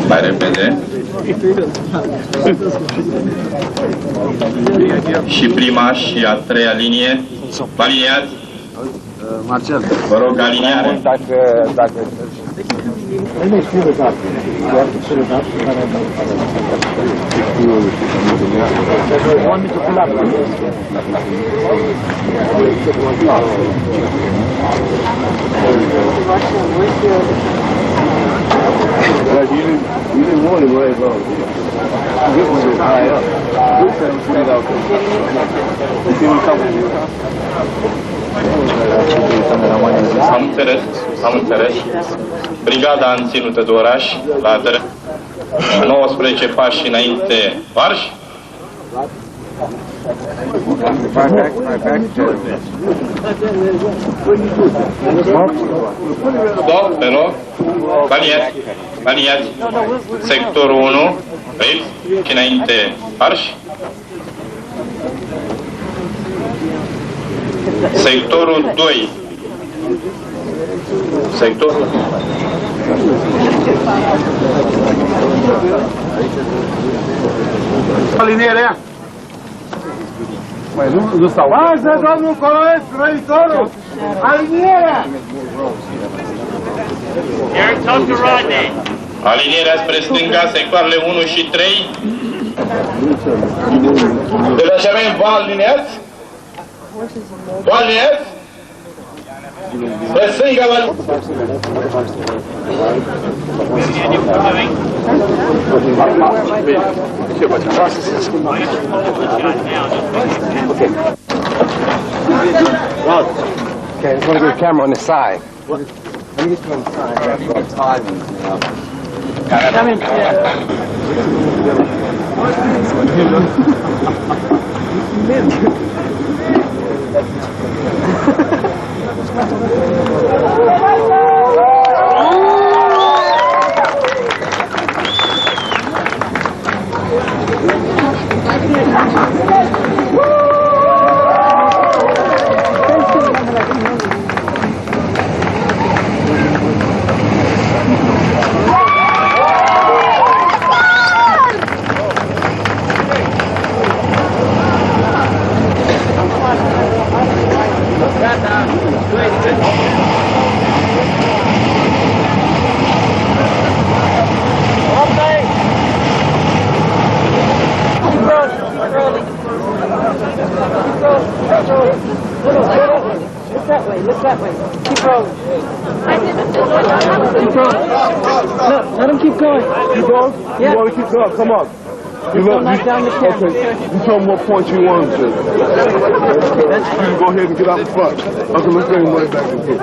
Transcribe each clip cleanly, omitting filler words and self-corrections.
Mai repede. Și prima și a treia linie. Aliniați. Marcel. Vă rog, aliniare. Dacă... You didn't want him right long. This one is high up. This one straight out there. Am înțeles. Brigada în ținută de oraș, la 19 pași înainte, marș. Stop, pe loc. Aliniați. Sectorul 1, vedeți? Și înainte, marș. Sectorul 2. Sectorul. Alinierea. Vaza, domnul colonel, trăitorul! Alinierea! Alinierea spre stânga, sectoarele 1 și 3. Detașament, vă aliniați? Vă aliniați? Spre stânga, vă Okay, I'm going to get a camera on the side. Let me get you on the side. Come in. Look that way. Keep rolling. Keep rolling. Look, let him keep going. Keep going? Yeah. You want to keep going? Come on. You Don't knock down the camera. Okay. You tell me what point you want to. You go ahead and get out the front. Okay, let's bring him right back in here.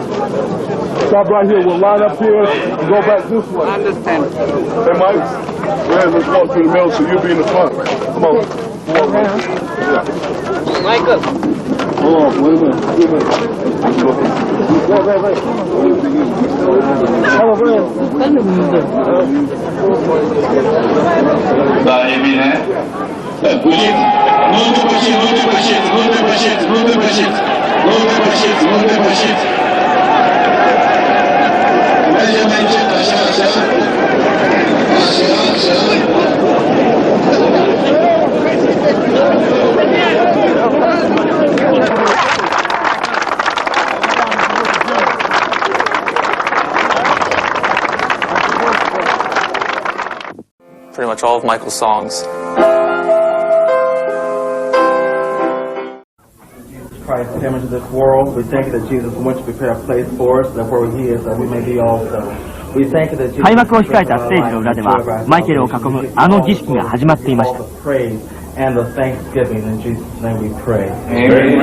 Stop right here. We'll line up here and go back this way. I understand. Hey, Mike. Yeah, let's walk through the middle so you'll be in the front. Come on. Come on. Yeah. Michael. Hold on, wait a minute. Wait. Da, e bine. Puliți. Nu depășiți. Mergem mai încet, așa. Pretty much all of Michael's songs. Christ came into this world. We thank you that Jesus went to prepare a place for us, that where he is, that we may be also. We thank you that Jesus 開幕を控えたステージの裏ではマイケルを囲むあの儀式が始まっていました。 praise and the thanksgiving in Jesus' name we pray. Amen.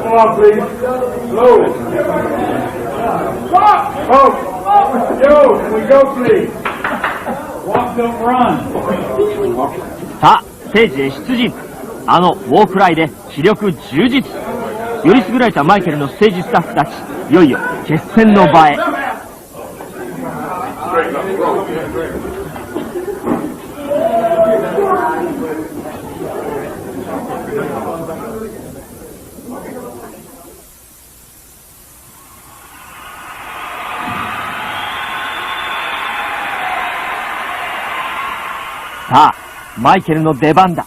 Come on, please. Slow. Yo, can we go, please? Walk, don't run. さあステージへ出陣。あのウォークライで視力充実。より優れたマイケルのステージスタッフたち、いよいよ決戦の場へ。さあ、マイケルの出番だ。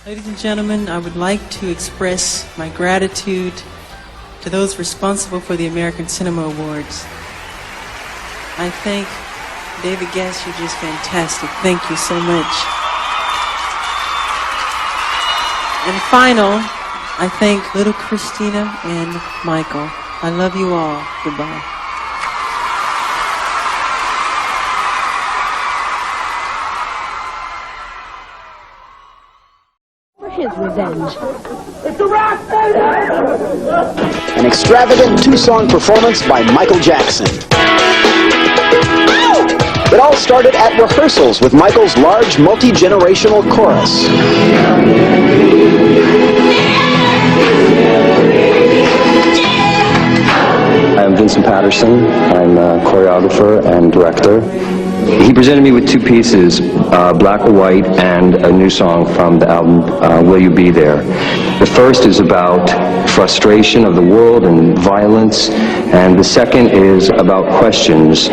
Ladies and gentlemen, I would like to express my gratitude to those responsible for the American Cinema Awards. I thank David Guest, you're just fantastic. Thank you so much. And final, I thank little Christina and Michael. I love you all. Goodbye. His revenge. An extravagant two-song performance by Michael Jackson. It all started at rehearsals with Michael's large multi-generational chorus. I'm Vincent Patterson. I'm a choreographer and director. He presented me with two pieces, Black or White and a new song from the album, Will You Be There. The first is about frustration of the world and violence, and the second is about questions.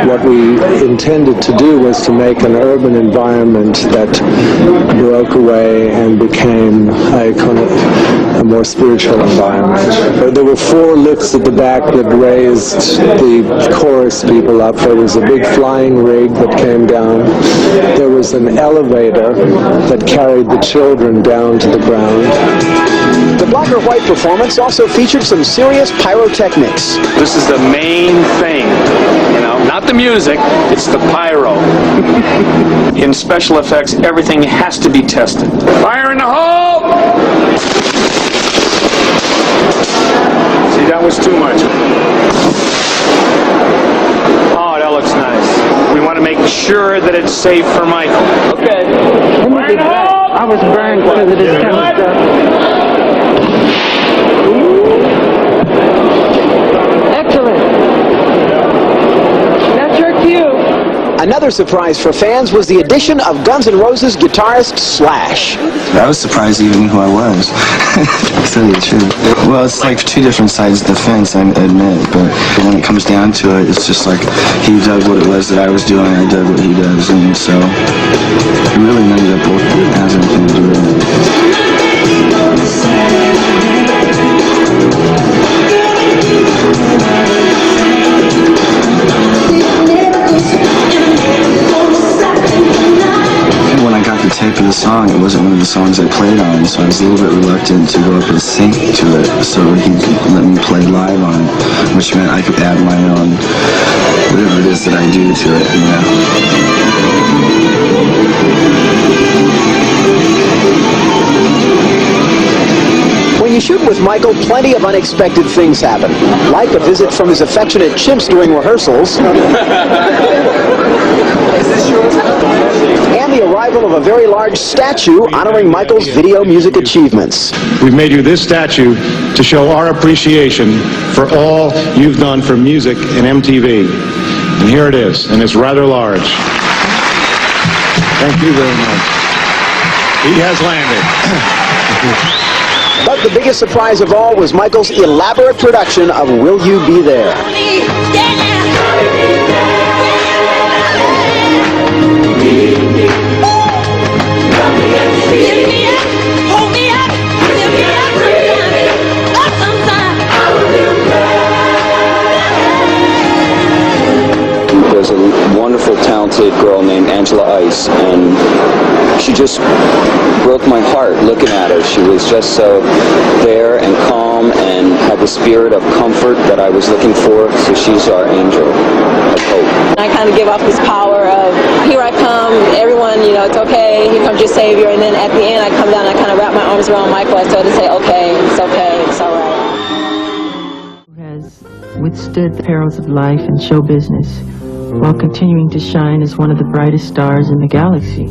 What we intended to do was to make an urban environment that broke away and became a kind of a more spiritual environment. There were 4 lifts at the back that raised the chorus people up. There was a big flying rig that came down. There was an elevator that carried the children down to the ground. The Black or White performance also featured some serious pyrotechnics. This is the main thing, you know, not the music, it's the pyro. In special effects, everything has to be tested. Fire in the hole! See, that was too much. Oh, that looks nice. We want to make sure that it's safe for Michael. Okay. Fire in the hole! I was burned because of this kind of stuff. Excellent. That's your cue. Another surprise for fans was the addition of Guns N' Roses guitarist Slash. I was surprised he even knew who I was, to tell you the truth. Well, it's like 2 different sides of the fence, I admit, but when it comes down to it, it's just like he dug what it was that I was doing, I dug what he does, and so it really none of that both has anything to do with it. When I got the tape of the song, it wasn't one of the songs I played on, so I was a little bit reluctant to go up and sing to it, so he let me play live on it, which meant I could add my own, whatever it is that I do to it, you know. When you shoot with Michael, plenty of unexpected things happen, like a visit from his affectionate chimps during rehearsals, and the arrival of a very large statue honoring Michael's video music achievements. We've made you this statue to show our appreciation for all you've done for music and MTV. And here it is, and it's rather large. Thank you very much. He has landed. But the biggest surprise of all was Michael's elaborate production of Will You Be There? There's a wonderful, talented girl named Angela Ice, and she just broke my heart looking at her. She was just so there and calm and had the spirit of comfort that I was looking for, so she's our angel of hope. I kind of give off this power of, here I come, everyone, you know, it's okay, here comes your savior, and then at the end I come down and I kind of wrap my arms around Michael. I start to say, okay, it's all right. Who has withstood the perils of life and show business while continuing to shine as one of the brightest stars in the galaxy.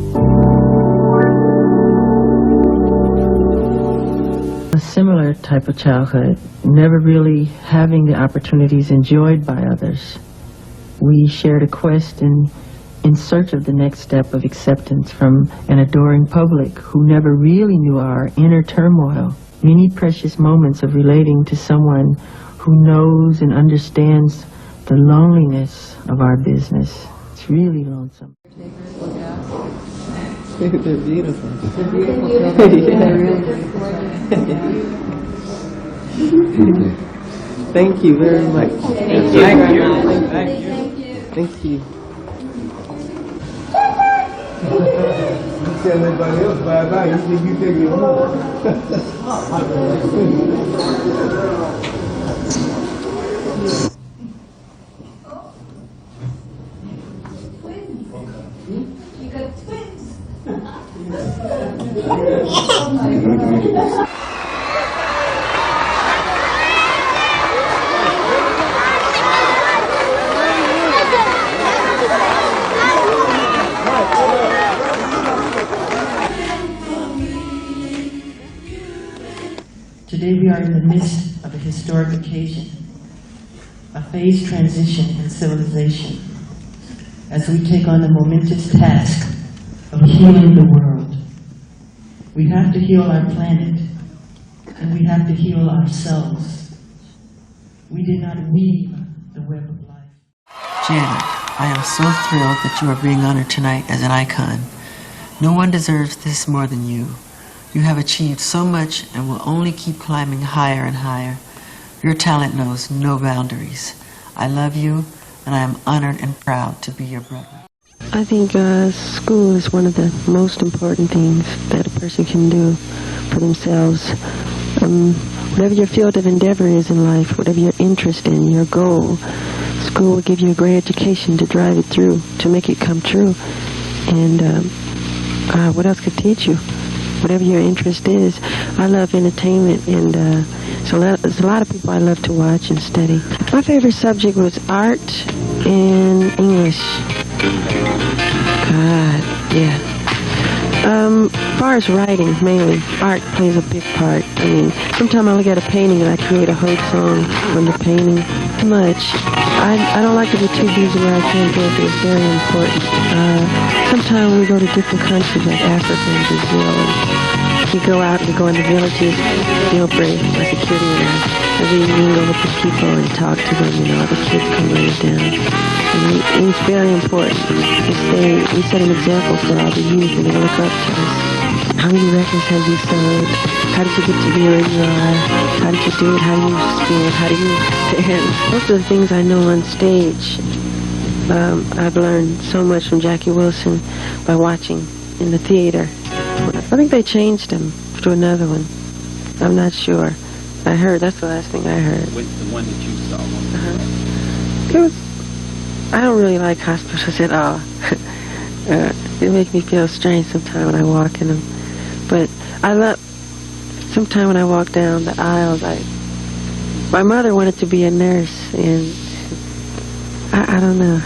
A similar type of childhood, never really having the opportunities enjoyed by others. We shared a quest in search of the next step of acceptance from an adoring public who never really knew our inner turmoil. Many precious moments of relating to someone who knows and understands the loneliness of our business. It's really lonesome. They're beautiful. Thank you very much. Thank you. Thank you. You tell everybody else bye-bye, you think you take it home. You got twins. Today we are in the midst of a historic occasion, a phase transition in civilization, as we take on the momentous task of healing the world. We have to heal our planet, and we have to heal ourselves. We did not weave the web of life. Janet, I am so thrilled that you are being honored tonight as an icon. No one deserves this more than you. You have achieved so much and will only keep climbing higher and higher. Your talent knows no boundaries. I love you, and I am honored and proud to be your brother. I think school is one of the most important things that a person can do for themselves. Whatever your field of endeavor is in life, whatever your interest in, your goal, school will give you a great education to drive it through, to make it come true. And what else could teach you? Whatever your interest is. I love entertainment, and so there's a lot of people I love to watch and study. My favorite subject was art and English. God, yeah. As far as writing, mainly, art plays a big part. I mean, sometimes I look at a painting and I create a whole song from the painting. Too much. I don't like to be too busy where I can't go, but it's very important. Sometimes we go to different countries like Africa and Brazil, and we go out and we go in the villages, feel brave, my security, and we mingle with the people and talk to them, you know, the kids come lay down. And it's very important. We set an example for all the youth, and they look up to us. How many records have you sold? How did you get to be where you are? How did you do it? How do you spin? How do you stand? Most of the things I know on stage, I've learned so much from Jackie Wilson by watching in the theater. I think they changed him to another one. I'm not sure. I heard, that's the last thing I heard. With the one that you saw? It was, I don't really like hospitals at all. It makes me feel strange sometimes when I walk in them. But I love, sometimes when I walk down the aisles, my mother wanted to be a nurse, and I don't know.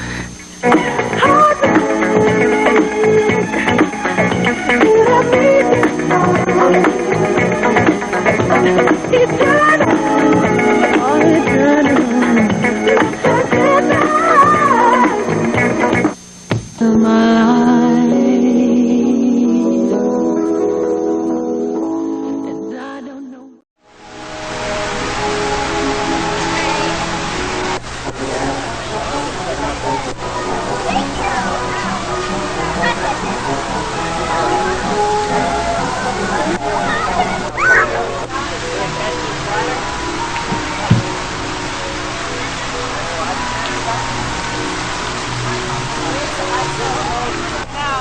Now,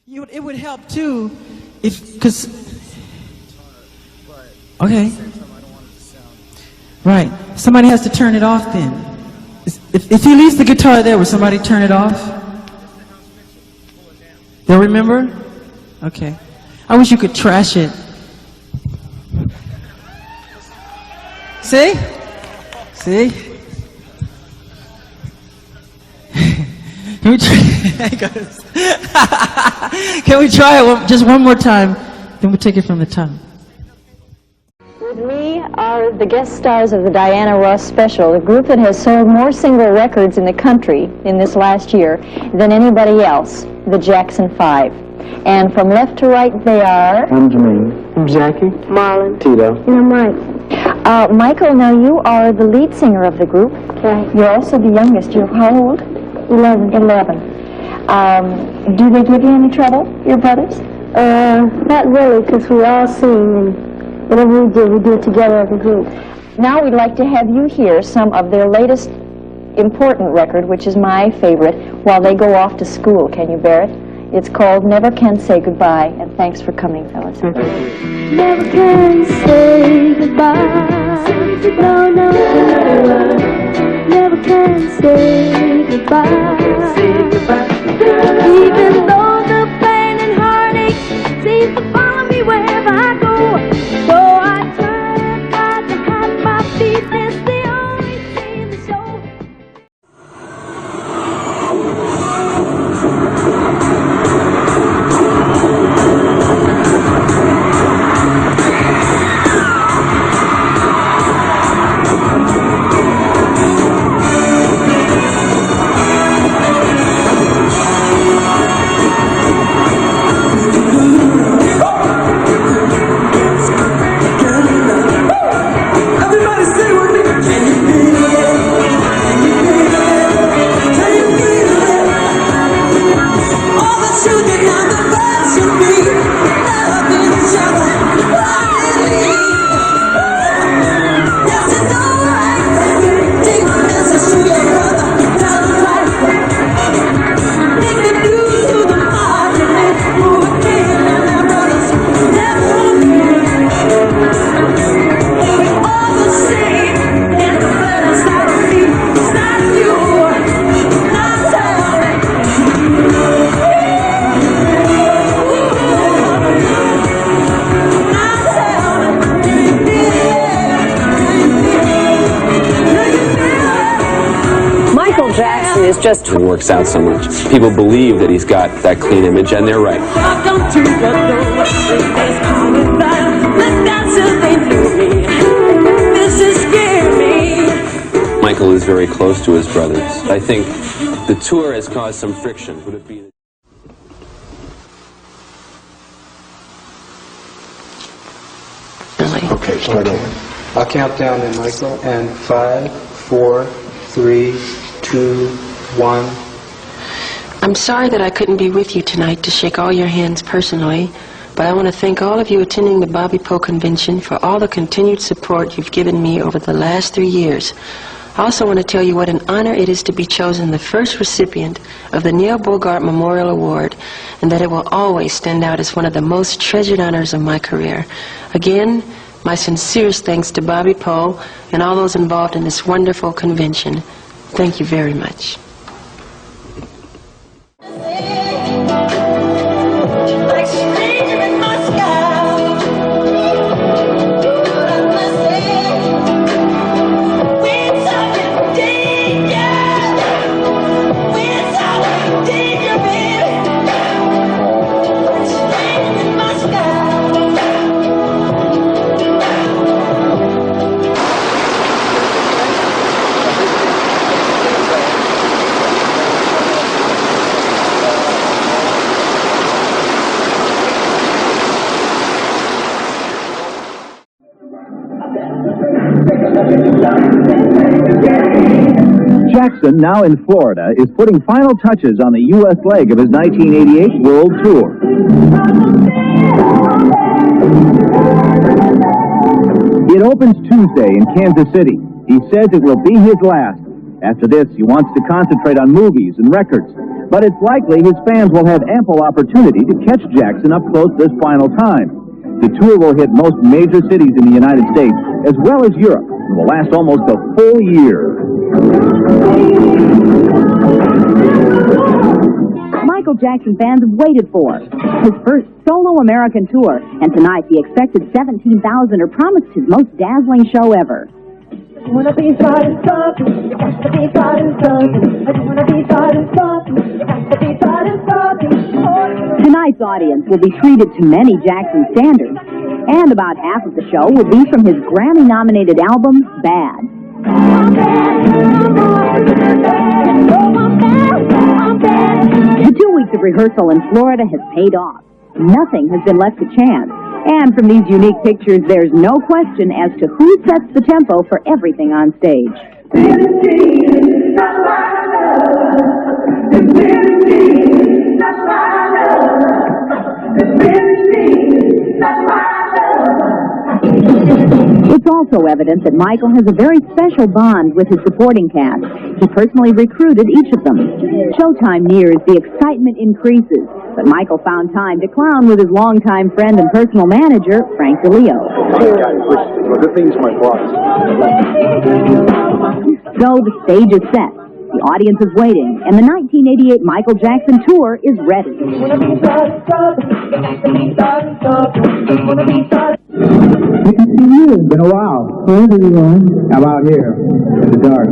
It would help too, because. Okay. Right. Somebody has to turn it off then. If he leaves the guitar there, will somebody turn it off? They'll remember? Okay. I wish you could trash it. See? See? Can we try it just one more time? Then we'll take it from the top. With me are the guest stars of the Diana Ross special, a group that has sold more single records in the country in this last year than anybody else, the Jackson 5. And from left to right they are... I'm Jermaine. I'm Jackie. Marlon. Tito. And I'm Mike. Michael, now you are the lead singer of the group. Right. You're also the youngest. You're how old? 11. 11. Do they give you any trouble, your brothers? Not really, because we all sing, and whatever we do it together as a group. Now we'd like to have you hear some of their latest important record, which is my favorite, while they go off to school. Can you bear it? It's called Never Can Say Goodbye, and thanks for coming, fellas. Never can say goodbye. No, no, never can say goodbye. Even though the pain and heartache seems to follow me wherever I go, so I try to hide my feet. It's the only thing to show. It works out so much. People believe that he's got that clean image, and they're right. Michael is very close to his brothers. I think the tour has caused some friction. Would it be... Okay, start over. I'll count down then, Michael. And 5, 4, 3, 2, 1. I'm sorry that I couldn't be with you tonight to shake all your hands personally, but I want to thank all of you attending the Bobby Poe Convention for all the continued support you've given me over the last 3 years. I also want to tell you what an honor it is to be chosen the first recipient of the Neil Bogart Memorial Award, and that it will always stand out as one of the most treasured honors of my career. Again, my sincerest thanks to Bobby Poe and all those involved in this wonderful convention. Thank you very much. Jackson, now in Florida, is putting final touches on the U.S. leg of his 1988 World Tour. It opens Tuesday in Kansas City. He says it will be his last. After this, he wants to concentrate on movies and records. but it's likely his fans will have ample opportunity to catch Jackson up close this final time. The tour will hit most major cities in the United States, as well as Europe, and will last almost a full year. Michael Jackson fans have waited for his first solo American tour, and tonight the expected 17,000 are promised his most dazzling show ever. Wanna be started something, got to be started something. I wanna be started something, got to be started something. Tonight's audience will be treated to many Jackson standards, and about half of the show will be from his Grammy-nominated album, Bad. The 2 weeks of rehearsal in Florida has paid off. Nothing has been left to chance. And from these unique pictures, there's no question as to who sets the tempo for everything on stage. It's also evident that Michael has a very special bond with his supporting cast. He personally recruited each of them. Showtime nears, the excitement increases, but Michael found time to clown with his longtime friend and personal manager, Frank DeLeo. So the stage is set. The audience is waiting, and the 1988 Michael Jackson tour is ready. Good to see you. It's been a while. Where's everyone? I'm out here in the dark.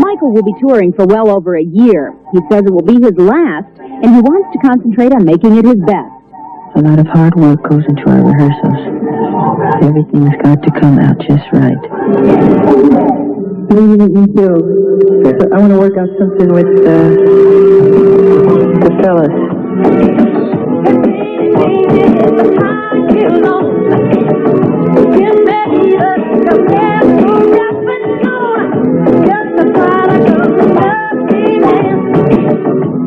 Michael will be touring for well over a year. He says it will be his last, and he wants to concentrate on making it his best. A lot of hard work goes into our rehearsals. Everything's got to come out just right. Me too. I want to work out something with the fellas.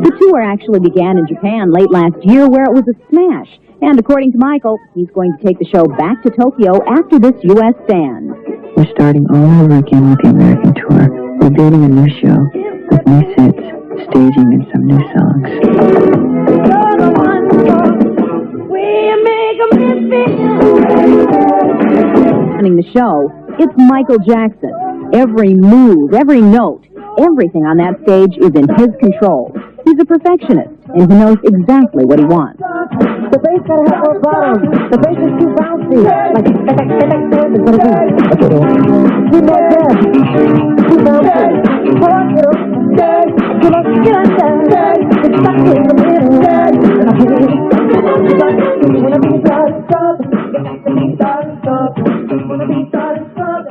The tour actually began in Japan late last year, where it was a smash. And according to Michael, he's going to take the show back to Tokyo after this U.S. stand. We're starting all over again with the American tour. We're building a new show with new sets, staging, and some new songs. Running the show, it's Michael Jackson. Every move, every note, everything on that stage is in his control. He's a perfectionist, and he knows exactly what he wants. The bass gotta have more bottom. The bass is too bouncy. Like, it's gonna be. Too more dead. Too bouncy. Come on, get on down. It's stuck in the middle. Wanna be started, stop. Wanna be started, stop. Wanna be started, stop.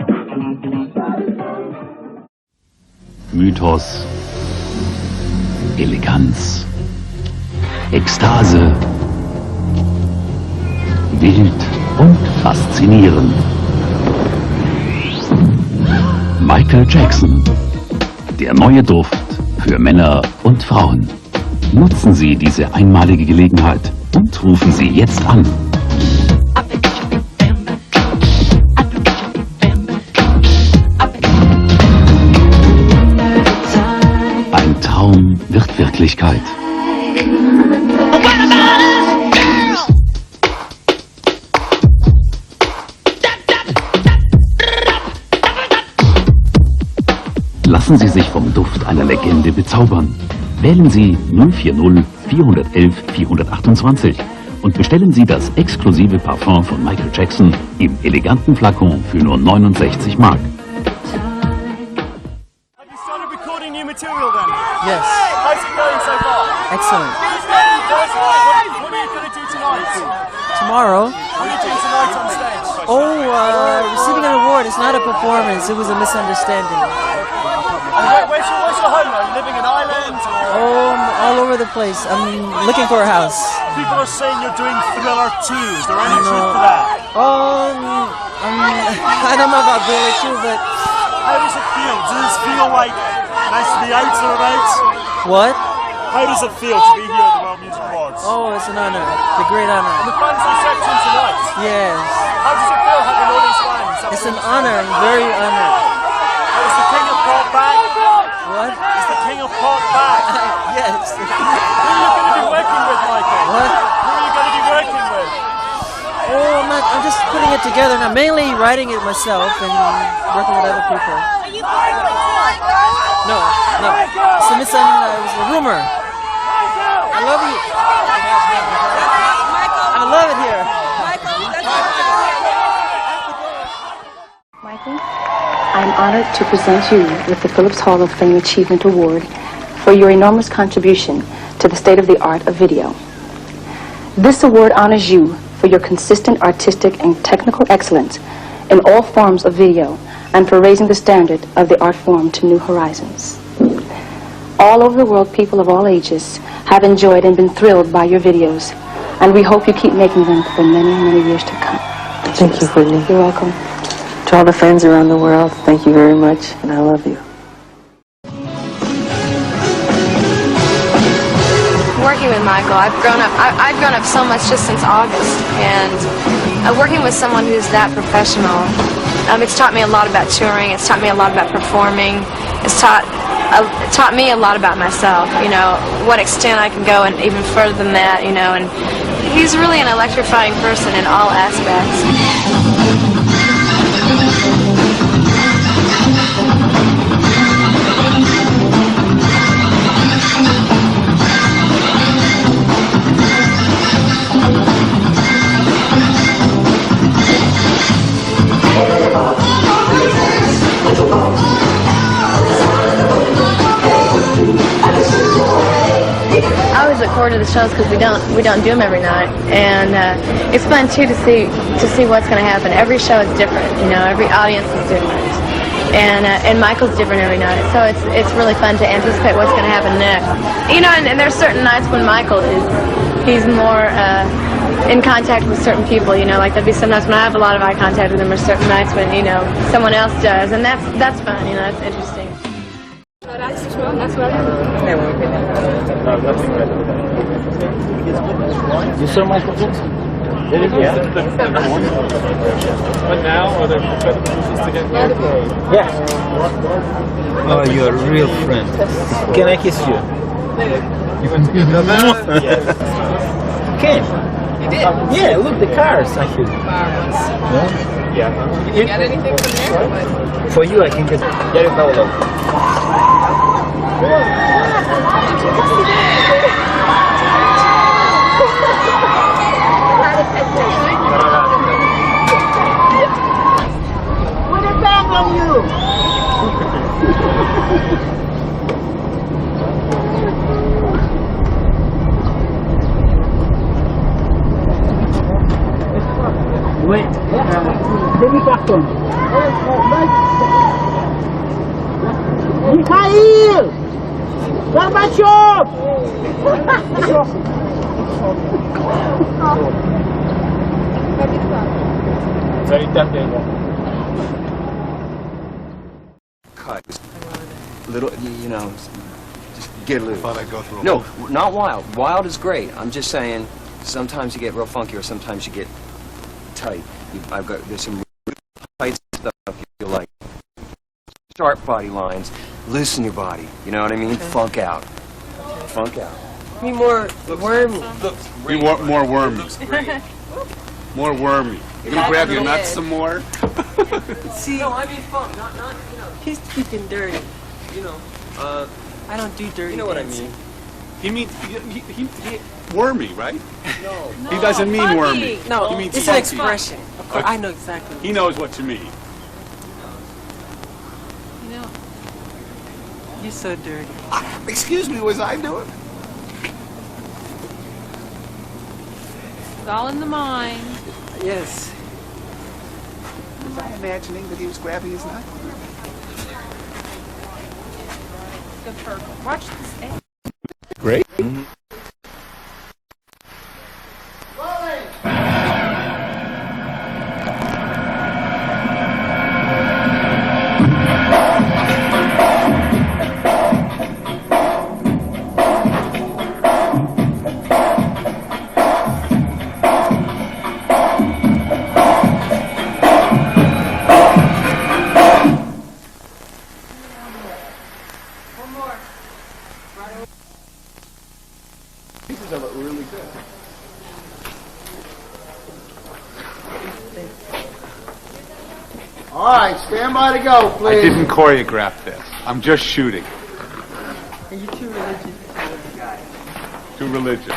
Mythos, Eleganz, Ekstase, wild und faszinierend. Michael Jackson, der neue Duft für Männer und Frauen. Nutzen Sie diese einmalige Gelegenheit und rufen Sie jetzt an. Ein Traum wird Wirklichkeit. Lassen Sie sich vom Duft einer Legende bezaubern. Wählen Sie 040 411 428 und bestellen Sie das exklusive Parfum von Michael Jackson im eleganten Flakon für nur 69 Mark. Material then? Yes. How's it going so far? Excellent. What are you going to do tonight? Tomorrow? What are you doing tonight on stage? Receiving an award. It's not a performance. It was a misunderstanding. And where's your home? Are you living in Ireland? All over the place. I'm looking for a house. People are saying you're doing Thriller 2. Is there any truth to that? I don't know about Thriller 2, but... How does it feel? Does this feel like nice to be out and about? What? How does it feel to be here at the World Music Awards? Oh, it's an honor. It's a great honor. And the fans' reception tonight? Yes. How does it feel having all these fans? It's an honor. I'm very honored. Is the King of Pop back? What? Is the King of Pop back? Yes. Who are you going to be working with, Michael? What? Who are you going to be working with? Oh, I'm just putting it together now. Mainly writing it myself and working with other people. No. It was a rumor. I love you. I love it here. Michael, I am honored to present you with the Phillips Hall of Fame Achievement Award for your enormous contribution to the state of the art of video. This award honors you for your consistent artistic and technical excellence in all forms of video and for raising the standard of the art form to new horizons. All over the world, people of all ages have enjoyed and been thrilled by your videos, and we hope you keep making them for many, many years to come. Thank you, Whitney. You're welcome. To all the fans around the world, thank you very much, and I love you. Working with Michael, I've grown up so much just since August, and working with someone who's that professional, it's taught me a lot about touring. It's taught me a lot about performing. It's taught me a lot about myself. You know, what extent I can go, and even further than that. You know, and he's really an electrifying person in all aspects. I always look forward to the shows because we don't do them every night, and it's fun too to see what's going to happen. Every show is different, you know. Every audience is different, and Michael's different every night. So it's really fun to anticipate what's going to happen next. You know, and there's certain nights when Michael he's more in contact with certain people. You know, like there'll be some nights when I have a lot of eye contact with him, or certain nights when someone else does, and that's fun. You know, that's interesting. You saw Michael Jackson? Yeah. But now, are there pieces together? Yeah. Oh, you're a real friend. Can I kiss you? Can? You did? Yeah, look, the cars, actually. Yeah. You got anything from there? For you, I can get it. Put it back on you! Wait. Give it back on. Mikhail! Gorbachev! Cut. Little, you know, just get loose. Thought I'd go through a No, whole- not wild. Wild is great. I'm just saying, sometimes you get real funky, or sometimes you get tight. There's some really tight stuff you like. Sharp body lines, loosen your body. You know what I mean? Funk out. Funk out. Be more wormy. We want more wormy. More wormy. You gonna grab your nuts some more? See, no, I mean fun, not he's speaking dirty. You know, I don't do dirty. You know what dancing. I mean? He means he wormy, right? No. He doesn't mean Funky. wormy. No, he means it's an funky. expression. Of course, I know exactly. He knows what you mean. You know, you're so dirty. Excuse me, was I doing? It's all in the mind. Yes. Was I imagining that he was grabbing his nut? Good for watch this egg. Great. everybody go, I please. didn't choreograph this. I'm just shooting. Are you too religious? Too religious.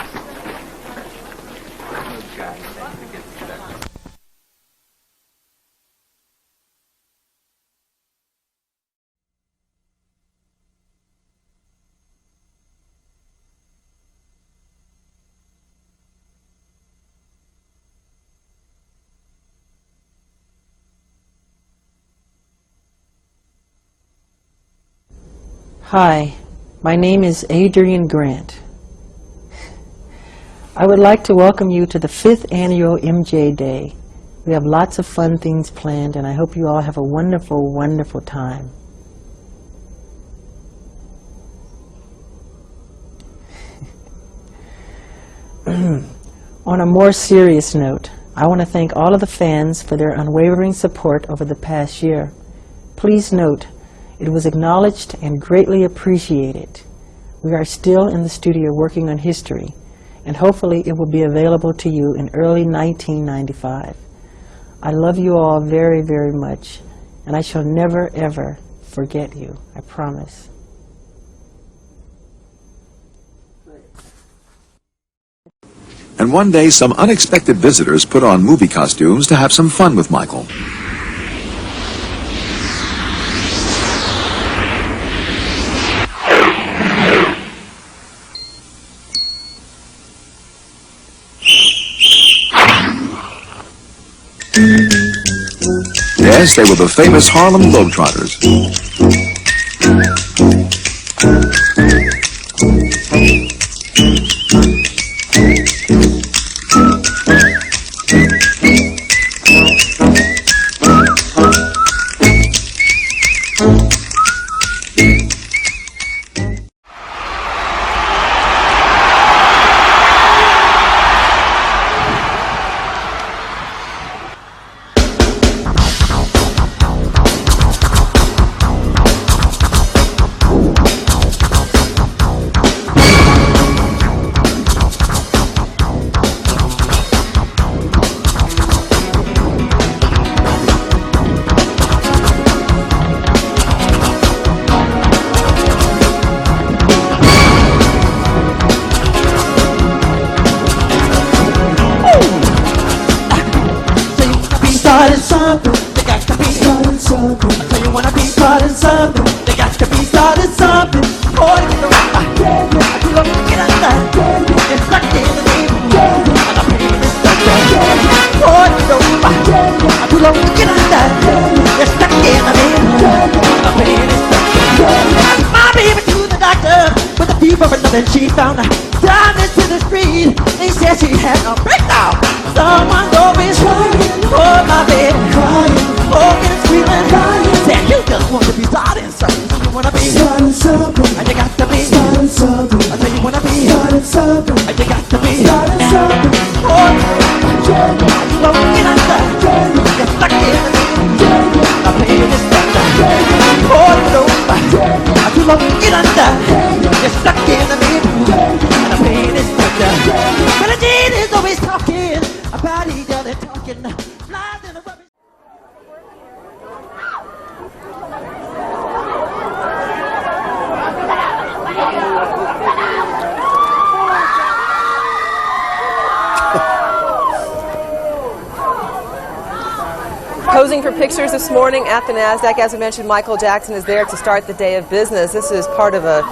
Hi, my name is Adrian Grant. I would like to welcome you to the 5th annual MJ Day. We have lots of fun things planned, and I hope you all have a wonderful, wonderful time. On a more serious note, I want to thank all of the fans for their unwavering support over the past year. Please note, it was acknowledged and greatly appreciated. We are still in the studio working on history, and hopefully it will be available to you in early 1995. I love you all very, very much, and I shall never, ever forget you. I promise. And one day, some unexpected visitors put on movie costumes to have some fun with Michael. Yes, they were the famous Harlem Globetrotters. Starting something, they got to be starting something. I tell you when I be starting something, they got to be starting something. Oh, you know, I do love to get out there. It's stuck in the name, and I'm paying this stuff. Oh, you know, I do love to get out there. It's stuck in the name, and I'm paying this stuff. My baby to the doctor with a fever, and then she found her down into the street. They said she had a breakdown. Someone's always crying, oh my baby, crying, oh getting screaming, crying. Said you just want to be starting something, you wanna be starting something, and you got to be starting something. I tell you wanna be starting something, and you got to be starting something. Oh, you don't get out there, you're stuck in the middle. I'm paying this stuff down. Oh no, you don't get out there, you're stuck in the middle, and I'm paying this stuff down. Well, the dean is always talking about each other, talking lies in the rubbish. Posing for pictures this morning at the NASDAQ. As I mentioned, Michael Jackson is there to start the day of business. This is part of a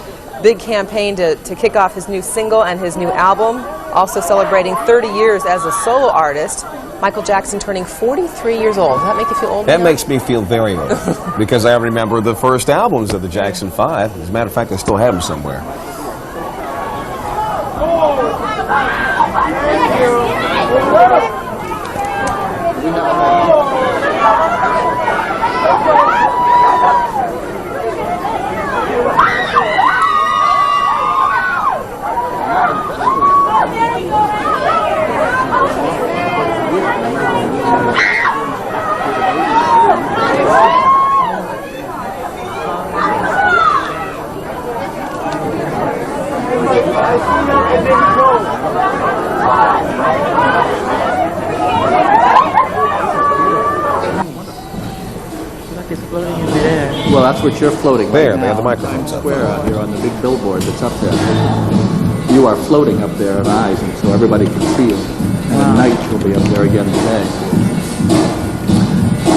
big campaign to kick off his new single and his new album. Also celebrating 30 years as a solo artist. Michael Jackson turning 43 years old. Does that make you feel old? That makes me feel very old because I remember the first albums of the Jackson 5. As a matter of fact, I still have them somewhere. floating in midair. Well, that's what you're floating There, right they have the now. microphones up. Square out here on the big billboard that's up there. You are floating up there at eyes, and so everybody can see you. And at night you'll be up there again today.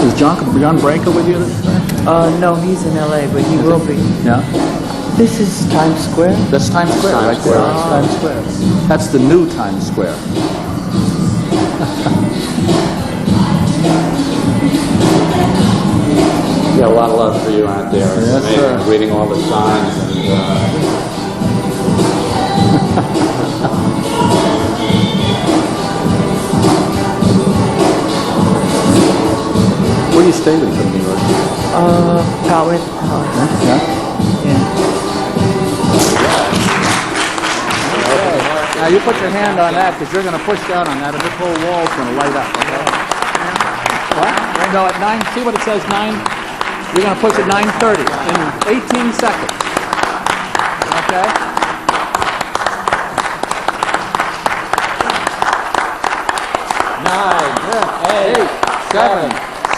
Is John Branco with you this time? No, he's in LA, but he will be. Yeah. This is Times Square? That's Times Square, right there. That's Times Square. That's the new Times Square. Yeah, a lot of love for you out there. It's Yes, amazing sir. reading all the signs and Where do you stay when you come to New York? Powers. Yeah? Now you put your hand on that because you're going to push down on that and this whole wall's going to light up, okay? What? No, at 9, see what it says, 9? You're going to push at 9:30 in 18 seconds. Okay? Nine, 8, 7,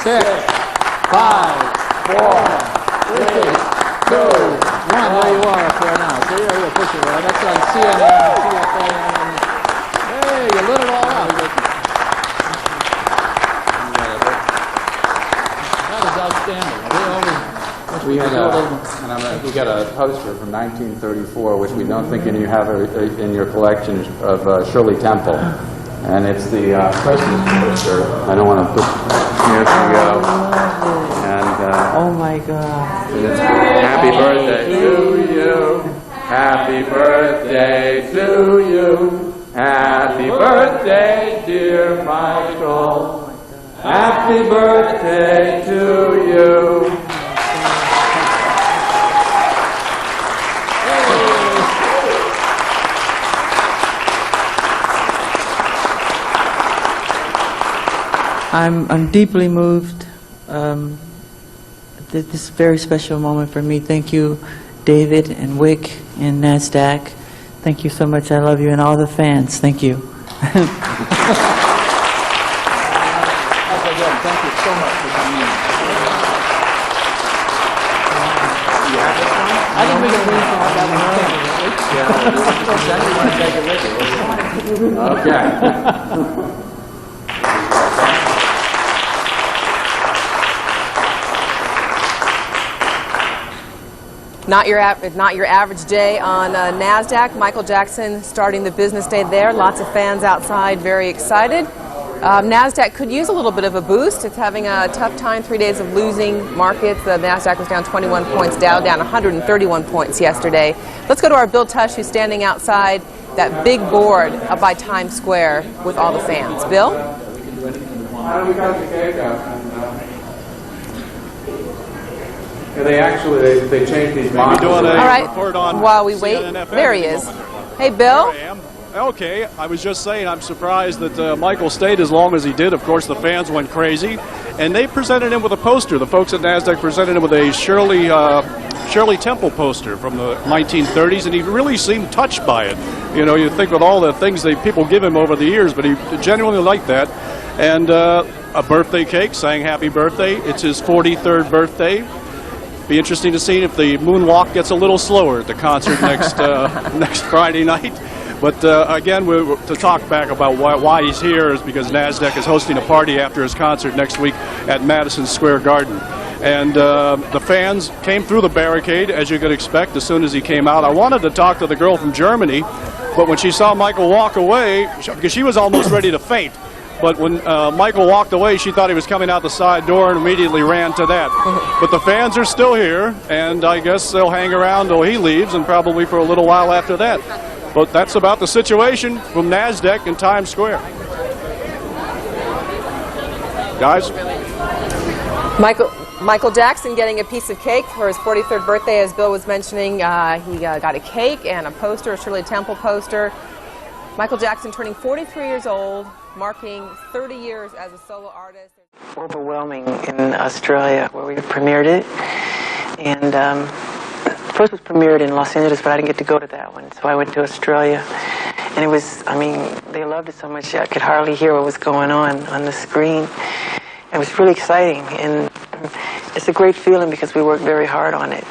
6, 5, 4, 3, 2, 1. There you are up there now. So you're pushing it. That's on CNN, CFA. Hey, you lit it all up. That is outstanding. we got a poster from 1934, which we don't think you have in your collection, of Shirley Temple, and it's the Christmas poster. I don't want to put. Here she go. And oh my God! It's happy birthday to you. Happy birthday to you. Happy birthday, dear Michael. Happy birthday to you. I'm deeply moved. This is a very special moment for me. Thank you, David and Wick and NASDAQ. Thank you so much. I love you and all the fans. Thank you. Thank you so much for coming in. I didn't make a bring from that. Okay. Not your average day on NASDAQ. Michael Jackson starting the business day there. Lots of fans outside, very excited. NASDAQ could use a little bit of a boost. It's having a tough time, 3 days of losing markets. The NASDAQ was down 21 points, Dow down 131 points yesterday. Let's go to our Bill Tush, who's standing outside that big board up by Times Square with all the fans. Bill? We got the cake up. They changed these boxes. All right, while we wait, there he is. Hey, Bill. Okay, I was just saying I'm surprised that Michael stayed as long as he did. Of course, the fans went crazy, and they presented him with a poster. The folks at NASDAQ presented him with a Shirley Temple poster from the 1930s, and he really seemed touched by it. You know, you think with all the things that people give him over the years, but he genuinely liked that. And a birthday cake, saying happy birthday. It's his 43rd birthday. Be interesting to see if the moonwalk gets a little slower at the concert next Friday night. But again, to talk back about why he's here is because NASDAQ is hosting a party after his concert next week at Madison Square Garden. And the fans came through the barricade, as you could expect, as soon as he came out. I wanted to talk to the girl from Germany, but when she saw Michael walk away, because she was almost ready to faint, but when Michael walked away, she thought he was coming out the side door and immediately ran to that. But the fans are still here, and I guess they'll hang around till he leaves, and probably for a little while after that. But that's about the situation from NASDAQ in Times Square. Guys? Michael Jackson getting a piece of cake for his 43rd birthday, as Bill was mentioning. He got a cake and a poster, a Shirley Temple poster. Michael Jackson turning 43 years old, marking 30 years as a solo artist. Overwhelming in Australia, where we premiered it. And first it was premiered in Los Angeles, but I didn't get to go to that one, so I went to Australia. And it was, I mean, they loved it so much I could hardly hear what was going on the screen. It was really exciting, and it's a great feeling because we worked very hard on it.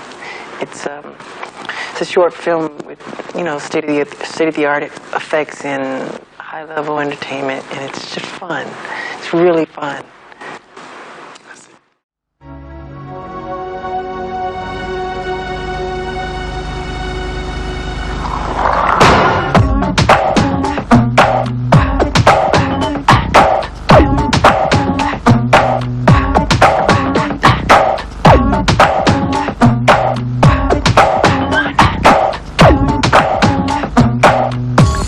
It's a short film with, you know, state-of-the-art effects and high-level entertainment, and it's just fun. It's really fun.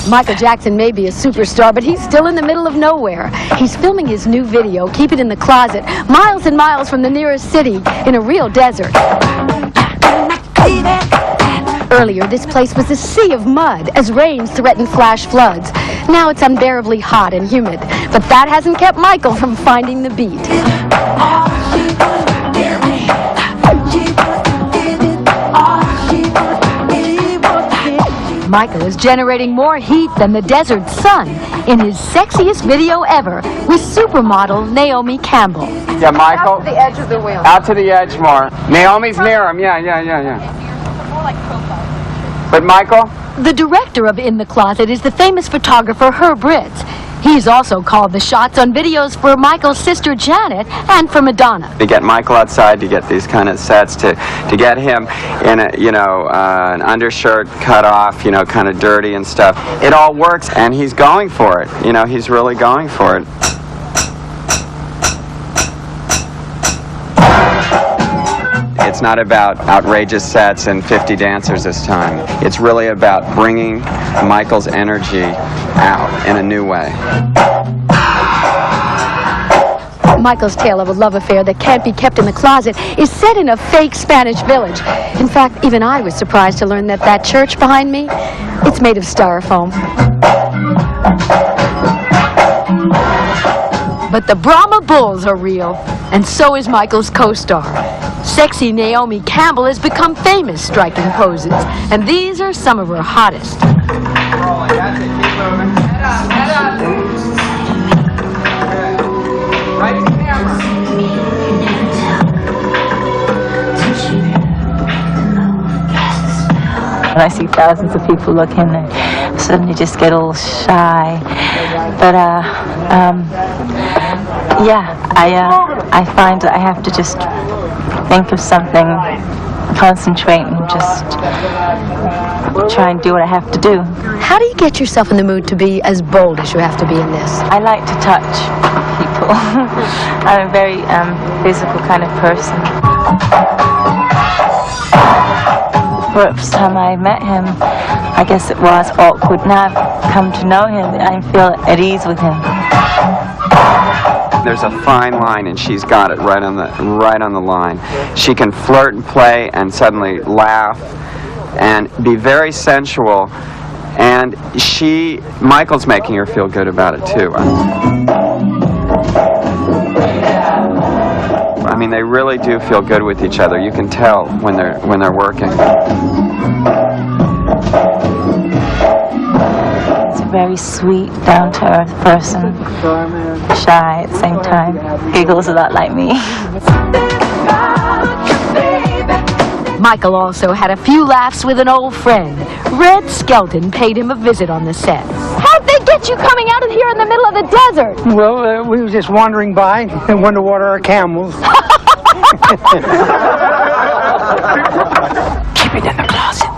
Michael Jackson may be a superstar, but he's still in the middle of nowhere. He's filming his new video, Keep It in the Closet, miles and miles from the nearest city, in a real desert. Earlier, this place was a sea of mud as rains threatened flash floods. Now it's unbearably hot and humid, but that hasn't kept Michael from finding the beat. Michael is generating more heat than the desert sun in his sexiest video ever with supermodel Naomi Campbell. Yeah, Michael. Out to the edge of the wheel. Out to the edge more. Naomi's near him. Yeah. More like profile. But Michael? The director of In the Closet is the famous photographer Herb Ritz. He's also called the shots on videos for Michael's sister Janet and for Madonna. To get Michael outside to get these kind of sets, to get him in a, you know, an undershirt cut off, you know, kind of dirty and stuff. It all works, and he's going for it. You know, he's really going for it. It's not about outrageous sets and 50 dancers this time. It's really about bringing Michael's energy out in a new way. Michael's tale of a love affair that can't be kept in the closet is set in a fake Spanish village. In fact, even I was surprised to learn that that church behind me, it's made of styrofoam. But the Brahma Bulls are real, and so is Michael's co-star. Sexy Naomi Campbell has become famous striking poses, and these are some of her hottest. When I see thousands of people looking, I suddenly just get a little shy. But I find that I have to just think of something, concentrate, and just try and do what I have to do. How do you get yourself in the mood to be as bold as you have to be in this? I like to touch people. I'm a very physical kind of person. The first time I met him, I guess it was awkward. Now I've come to know him, I feel at ease with him. There's a fine line, and she's got it right on the line. She can flirt and play and suddenly laugh and be very sensual, and Michael's making her feel good about it too. I mean, they really do feel good with each other. You can tell when they're working. He's a very sweet, down-to-earth person. Shy at the same time. Giggles a lot like me. Michael also had a few laughs with an old friend. Red Skelton paid him a visit on the set. How'd they get you coming out of here in the middle of the desert? Well, we were just wandering by and wanted to water our camels. Keep it in the closet.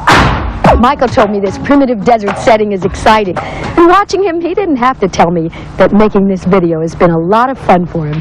Michael told me this primitive desert setting is exciting. And watching him, he didn't have to tell me that making this video has been a lot of fun for him.